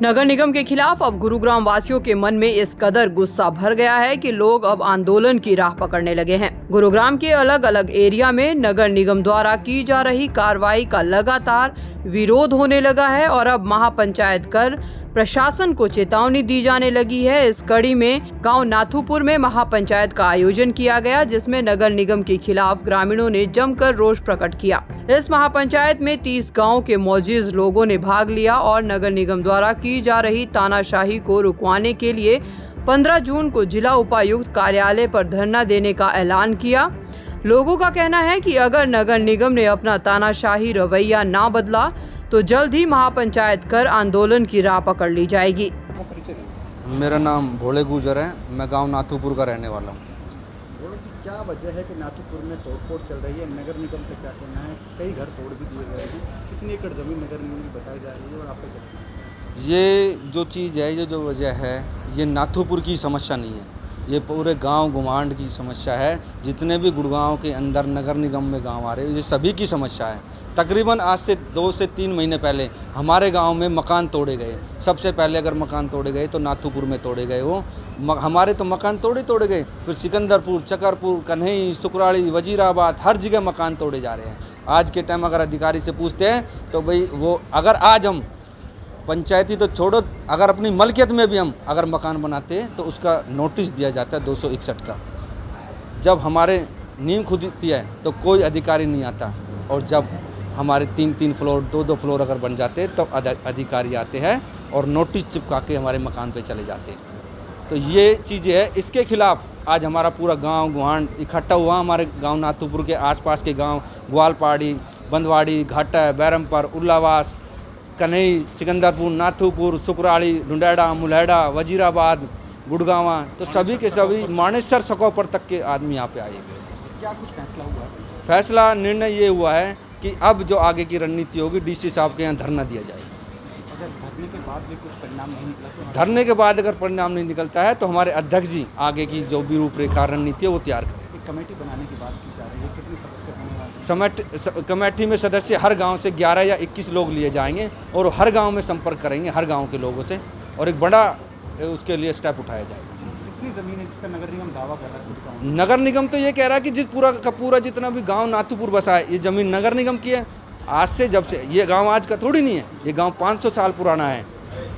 नगर निगम के खिलाफ अब गुरुग्राम वासियों के मन में इस कदर गुस्सा भर गया है कि लोग अब आंदोलन की राह पकड़ने लगे हैं। गुरुग्राम के अलग अलग एरिया में नगर निगम द्वारा की जा रही कार्रवाई का लगातार विरोध होने लगा है और अब महापंचायत कर प्रशासन को चेतावनी दी जाने लगी है। इस कड़ी में गांव नाथूपुर में महापंचायत का आयोजन किया गया, जिसमें नगर निगम के खिलाफ ग्रामीणों ने जमकर रोष प्रकट किया। इस महापंचायत में 30 गांव के मौजूद लोगों ने भाग लिया और नगर निगम द्वारा की जा रही तानाशाही को रुकवाने के लिए 15 जून को जिला उपायुक्त कार्यालय पर धरना देने का ऐलान किया। लोगों का कहना है कि अगर नगर निगम ने अपना तानाशाही रवैया ना बदला तो जल्द ही महापंचायत कर आंदोलन की राह पकड़ ली जाएगी। मेरा नाम भोले गुजर है, मैं गांव नाथूपुर का रहने वाला हूँ। क्या वजह है कि नाथूपुर में तोड़फोड़ चल रही है? नगर निगम का क्या कहना है? कई घर तोड़ भी दिए गए हैं। कितनी एकड़ जमीन नगर निगम की बताई जा रही है और आपका क्या कहना है? ये जो चीज़ है, जो वजह है, ये नाथूपुर की समस्या नहीं है, ये पूरे गांव गुमांड की समस्या है। जितने भी गुड़गांव के अंदर नगर निगम में गांव आ रहे हैं, ये सभी की समस्या है। तकरीबन आज से 2 से 3 महीने पहले हमारे गांव में मकान तोड़े गए। सबसे पहले अगर मकान तोड़े गए तो नाथूपुर में तोड़े गए। वो हमारे तो मकान तोड़े गए, फिर सिकंदरपुर, चकरपुर, कन्हई, सुकराली, वजीराबाद, हर जगह मकान तोड़े जा रहे हैं। आज के टाइम अगर अधिकारी से पूछते हैं तो भाई वो अगर आज हम पंचायती तो छोड़ो, अगर अपनी मलकियत में भी हम अगर मकान बनाते हैं तो उसका नोटिस दिया जाता है 261 का। जब हमारे नींव खुदती है तो कोई अधिकारी नहीं आता, और जब हमारे 3-3 फ्लोर 2-2 फ्लोर अगर बन जाते हैं तब अधिकारी आते हैं और नोटिस चिपका के हमारे मकान पे चले जाते हैं। तो ये चीज़ें है, इसके खिलाफ आज हमारा पूरा गांव गुहांड इकट्ठा हुआ। हमारे गांव नाथूपुर के आसपास के गांव ग्वालपाड़ी, बंदवाड़ी, घाटा, बैरमपुर, उल्लावास, कन्हई, सिकंदरपुर, नाथूपुर, सुकराली, ढूंढेड़ा, मुल्हेड़ा, वजीराबाद, गुड़गांवा, तो सभी के सभी मानेसर सकोपर तक के आदमी यहाँ पे आए हुए हैं। क्या कुछ फैसला हुआ? फैसला निर्णय ये हुआ है कि अब जो आगे की रणनीति होगी, डीसी साहब के यहाँ धरना दिया जाएगा। अगर धरने के बाद भी कुछ परिणाम नहीं निकला तो? धरने के बाद अगर परिणाम नहीं निकलता है तो हमारे अध्यक्ष जी आगे की जो भी रूपरेखा रणनीति है वो तैयार करें। एक कमेटी बनाने की बात की जा रही है, कितने सदस्य होने वाले? कमेटी में सदस्य हर गांव से 11 या 21 लोग लिए जाएंगे और हर गांव में संपर्क करेंगे, हर गांव के लोगों से, और एक बड़ा उसके लिए स्टेप उठाया जाएगा। कितनी ज़मीन है जिसका नगर निगम दावा कर रहा है? नगर निगम तो ये कह रहा है कि जिस पूरा का पूरा जितना भी गांव नाथूपुर बसा है, ये ज़मीन नगर निगम की है। आज से जब से ये गांव आज का थोड़ी नहीं है, ये गांव 500 साल पुराना है।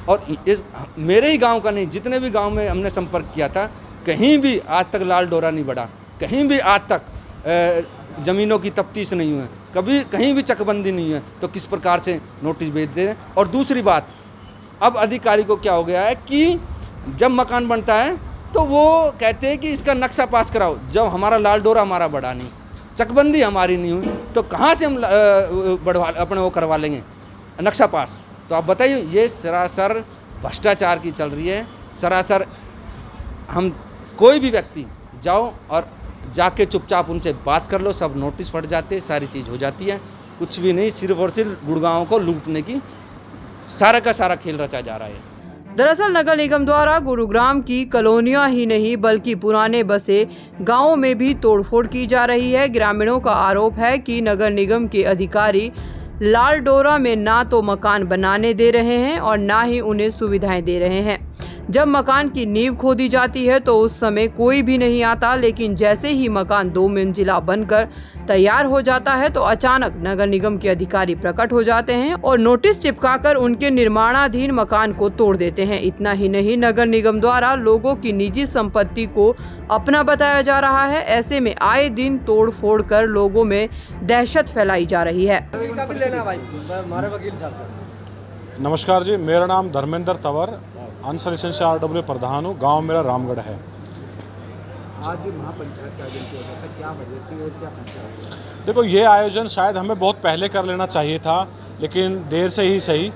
और इस मेरे ही गांव का नहीं, जितने भी गांव में हमने संपर्क किया था, कहीं भी आज तक लाल डोरा नहीं बढ़ा, कहीं भी आज तक ज़मीनों की तफ्तीश नहीं हुई, कभी कहीं भी चकबंदी नहीं है। तो किस प्रकार से नोटिस भेज दे रहे हैं? और दूसरी बात, अब अधिकारी को क्या हो गया है कि जब मकान बनता है तो वो कहते हैं कि इसका नक्शा पास कराओ। जब हमारा लाल डोरा हमारा बढ़ा नहीं, चकबंदी हमारी नहीं हुई, तो कहाँ से हम बढ़वा अपने वो करवा लेंगे नक्शा पास? तो आप बताइए, ये सरासर भ्रष्टाचार की चल रही है। सरासर हम कोई भी व्यक्ति जाओ और जाके चुपचाप उनसे बात कर लो, सब नोटिस फट जाते, सारी चीज़ हो जाती है। कुछ भी नहीं, सिर्फ और सिर्फ गुड़गांव को लूटने की सारा का सारा खेल रचा जा रहा है। दरअसल नगर निगम द्वारा गुरुग्राम की कॉलोनियां ही नहीं बल्कि पुराने बसे गांवों में भी तोड़फोड़ की जा रही है। ग्रामीणों का आरोप है कि नगर निगम के अधिकारी लाल डोरा में ना तो मकान बनाने दे रहे हैं और ना ही उन्हें सुविधाएं दे रहे हैं। जब मकान की नींव खोदी जाती है तो उस समय कोई भी नहीं आता, लेकिन जैसे ही मकान 2 मंजिला बनकर तैयार हो जाता है तो अचानक नगर निगम के अधिकारी प्रकट हो जाते हैं और नोटिस चिपकाकर उनके निर्माणाधीन मकान को तोड़ देते हैं। इतना ही नहीं, नगर निगम द्वारा लोगों की निजी संपत्ति को अपना बताया जा रहा है। ऐसे में आए दिन तोड़ फोड़ कर लोगों में दहशत फैलाई जा रही है। नमस्कार जी, मेरा नाम धर्मेंद्र तंवर, अनसलिशनशाह RW प्रधान हूँ। गांव मेरा रामगढ़ है। आज महापंचायत का आयोजन किया गया था, क्या वजह थी और क्या फैसला? देखो, ये आयोजन शायद हमें बहुत पहले कर लेना चाहिए था, लेकिन देर से ही सही,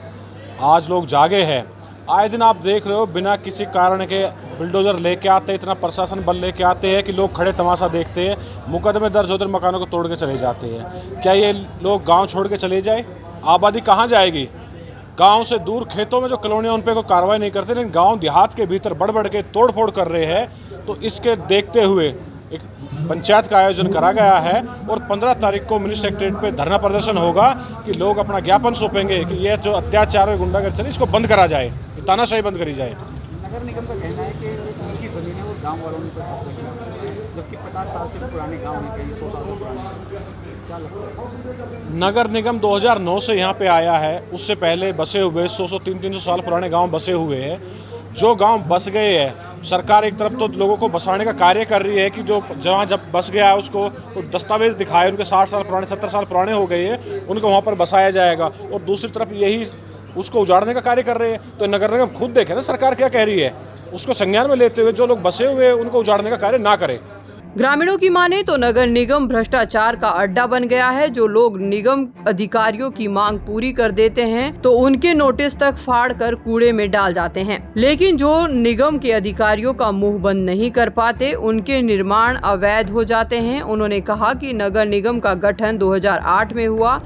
आज लोग जागे हैं। आए दिन आप देख रहे हो, बिना किसी कारण के बुलडोज़र लेके आते हैं, इतना प्रशासन बल लेके आते हैं कि लोग खड़े तमाशा देखते हैं, मुकदमे दर्ज होते, मकानों को तोड़ के चले जाते हैं। क्या ये लोग गाँव छोड़ के चले जाए? आबादी कहाँ जाएगी? गांव से दूर खेतों में जो कॉलोनियाँ, उन पे कोई कार्रवाई नहीं करते, लेकिन गांव देहात के भीतर बढ़ बढ़ के तोड़ फोड़ कर रहे हैं। तो इसके देखते हुए एक पंचायत का आयोजन करा गया है और 15 तारीख को मिनी सेक्रेटरीट पे धरना प्रदर्शन होगा कि लोग अपना ज्ञापन सौंपेंगे कि ये जो अत्याचार और गुंडागर्दी चली इसको बंद करा जाए, ये तानाशाही बंद करी जाए। नगर निगम का कहना है कि उनकी ज़मीन है वो गांव वालों ने कब्जा किया, जबकि 50 साल से पुराने गांव हैं, कई 100 साल से पुराने। क्या लगता है? नगर निगम 2009 से यहाँ पे आया है, उससे पहले बसे हुए 100-300 साल पुराने गांव बसे हुए हैं। जो गांव बस गए हैं, सरकार एक तरफ तो लोगों को बसाने का कार्य कर रही है कि जो जहाँ जब बस गया है उसको दस्तावेज दिखाए, उनके 60 साल पुराने 70 साल पुराने हो गए हैं, उनको वहाँ पर बसाया जाएगा। और दूसरी तरफ यही उसको उजाड़ने का कार्य कर रहे हैं। तो नगर निगम खुद देखे ना सरकार क्या कह रही है, उसको संज्ञान में लेते हुए जो लोग बसे हुए हैं उनको उजाड़ने का कार्य ना करें। ग्रामीणों की माने तो नगर निगम भ्रष्टाचार का अड्डा बन गया है। जो लोग निगम अधिकारियों की मांग पूरी कर देते हैं तो उनके नोटिस तक फाड़ कर कूड़े में डाल जाते हैं, लेकिन जो निगम के अधिकारियों का मुंह बंद नहीं कर पाते उनके निर्माण अवैध हो जाते हैं। उन्होंने कहा कि नगर निगम का गठन 2008 में हुआ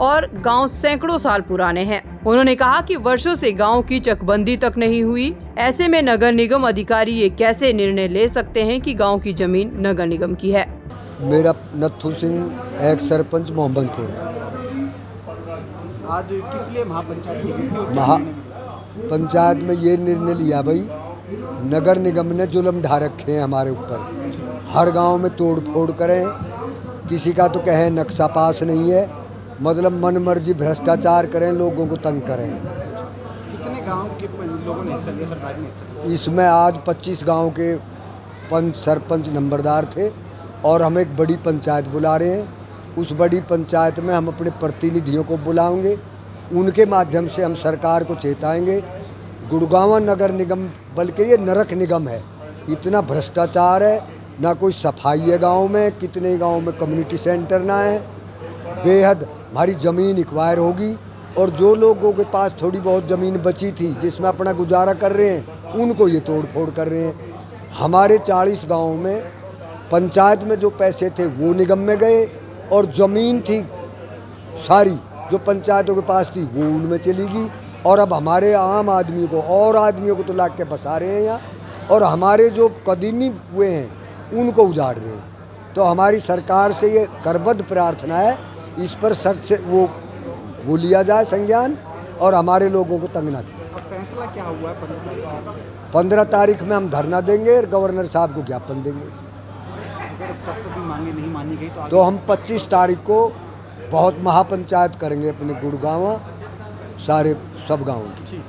और गांव सैकड़ों साल पुराने हैं। उन्होंने कहा कि वर्षों से गांव की चकबंदी तक नहीं हुई। ऐसे में नगर निगम अधिकारी ये कैसे निर्णय ले सकते हैं कि गांव की जमीन नगर निगम की है। मेरा नत्थू सिंह एक सरपंच मोहम्मदपुर। आज किस लिए महापंचायत की गई थी और क्या निर्णय मिला? पंचायत में ये निर्णय लिया भाई, नगर निगम ने जुल्म ढा रखे हैं हमारे ऊपर, हर गांव में तोड़ फोड़ करें, किसी का तो कहें नक्शा पास नहीं है, मतलब मन मर्जी भ्रष्टाचार करें, लोगों को तंग करें। कितने गांव के लोगों ने हिस्सा लिया, सरकार ने हिस्सा लिया? इसमें आज 25 गांव के पंच सरपंच नंबरदार थे और हम एक बड़ी पंचायत बुला रहे हैं। उस बड़ी पंचायत में हम अपने प्रतिनिधियों को बुलाएंगे, उनके माध्यम से हम सरकार को चेताएंगे। गुड़गांव नगर निगम बल्कि ये नरक निगम है, इतना भ्रष्टाचार है, ना कोई सफाई है गाँव में, कितने गाँव में कम्युनिटी सेंटर ना है, बेहद हमारी ज़मीन एक्वायर होगी। और जो लोगों के पास थोड़ी बहुत ज़मीन बची थी जिसमें अपना गुजारा कर रहे हैं उनको ये तोड़ फोड़ कर रहे हैं। हमारे 40 गाँव में पंचायत में जो पैसे थे वो निगम में गए और ज़मीन थी सारी जो पंचायतों के पास थी वो उनमें चली गई। और अब हमारे आम आदमी को और आदमियों को तो ला के बसा रहे हैं यहाँ, और हमारे जो कदीमी हुए हैं उनको उजाड़ रहे हैं। तो हमारी सरकार से ये करबद्ध प्रार्थना है, इस पर सख्त से वो लिया जाए संज्ञान और हमारे लोगों को तंग ना किया। और फैसला क्या हुआ है 15 तारीख में हम धरना देंगे और गवर्नर साहब को ज्ञापन देंगे। अगर तब तक भी मांगे नहीं मानी गई तो तो हम 25 तारीख को बहुत महापंचायत करेंगे अपने गुड़गांव सारे सब गाँव की।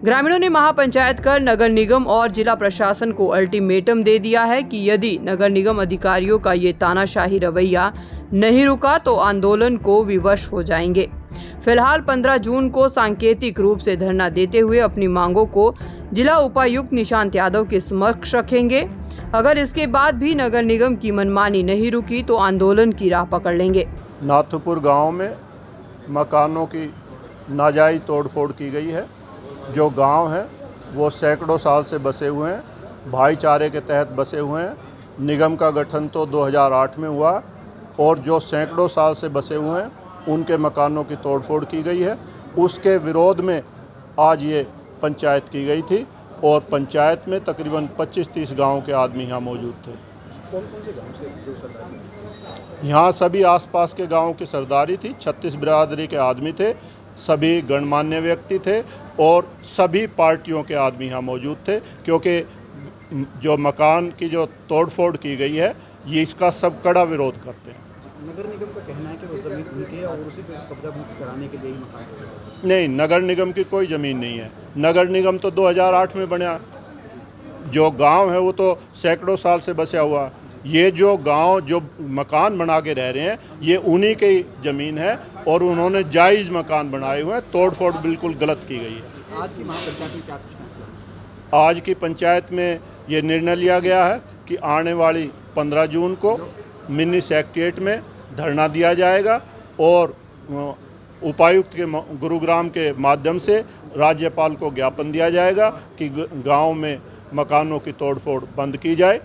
ग्रामीणों ने महापंचायत कर नगर निगम और जिला प्रशासन को अल्टीमेटम दे दिया है कि यदि नगर निगम अधिकारियों का ये तानाशाही रवैया नहीं रुका तो आंदोलन को विवश हो जाएंगे। फिलहाल 15 जून को सांकेतिक रूप से धरना देते हुए अपनी मांगों को जिला उपायुक्त निशांत यादव के समक्ष रखेंगे। अगर इसके बाद भी नगर निगम की मनमानी नहीं रुकी तो आंदोलन की राह पकड़ लेंगे। नाथुपुर गांव में मकानों की नाजायज तोड़फोड़ की गई है। जो गांव है वो सैकड़ों साल से बसे हुए हैं, भाईचारे के तहत बसे हुए हैं। निगम का गठन तो 2008 में हुआ और जो सैकड़ों साल से बसे हुए हैं उनके मकानों की तोड़फोड़ की गई है। उसके विरोध में आज ये पंचायत की गई थी और पंचायत में तकरीबन 25-30 गाँव के आदमी यहाँ मौजूद थे। कौन-कौन से गांव से जो सरदारी? यहाँ सभी आसपास के गाँवों की सरदारी थी, 36 बिरादरी के आदमी थे, सभी गणमान्य व्यक्ति थे और सभी पार्टियों के आदमी यहाँ मौजूद थे। क्योंकि जो मकान की जो तोड़फोड़ की गई है ये इसका सब कड़ा विरोध करते हैं। नगर निगम का कहना है कि वो ज़मीन उनकी है और उसी पर कब्जा कराने के लिए ही मकान है। नहीं, नगर निगम की कोई ज़मीन नहीं है। नगर निगम तो 2008 में बना। जो गांव है वो तो सैकड़ों साल से बसा हुआ। ये जो गांव जो मकान बना के रह रहे हैं ये उन्हीं की ज़मीन है और उन्होंने जायज़ मकान बनाए हुए हैं। तोड़फोड़ बिल्कुल गलत की गई है। आज की महापंचायत में क्या कुछ फैसला? आज की पंचायत में ये निर्णय लिया गया है कि आने वाली 15 जून को मिनी सेक्रेटेरिएट में धरना दिया जाएगा और उपायुक्त के गुरुग्राम के माध्यम से राज्यपाल को ज्ञापन दिया जाएगा कि गांव में मकानों की तोड़फोड़ बंद की जाए।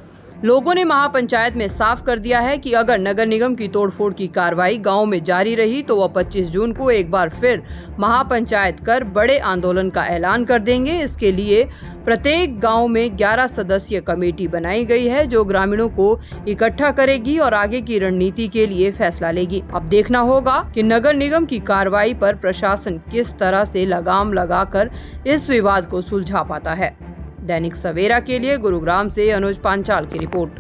लोगों ने महापंचायत में साफ कर दिया है कि अगर नगर निगम की तोड़फोड़ की कार्रवाई गांव में जारी रही तो वह 25 जून को एक बार फिर महापंचायत कर बड़े आंदोलन का ऐलान कर देंगे। इसके लिए प्रत्येक गांव में 11 सदस्यीय कमेटी बनाई गई है जो ग्रामीणों को इकट्ठा करेगी और आगे की रणनीति के लिए फैसला लेगी। अब देखना होगा कि नगर निगम की कार्रवाई पर प्रशासन किस तरह से लगाम लगाकर इस विवाद को सुलझा पाता है। दैनिक सवेरा के लिए गुरुग्राम से अनुज पांचाल की रिपोर्ट।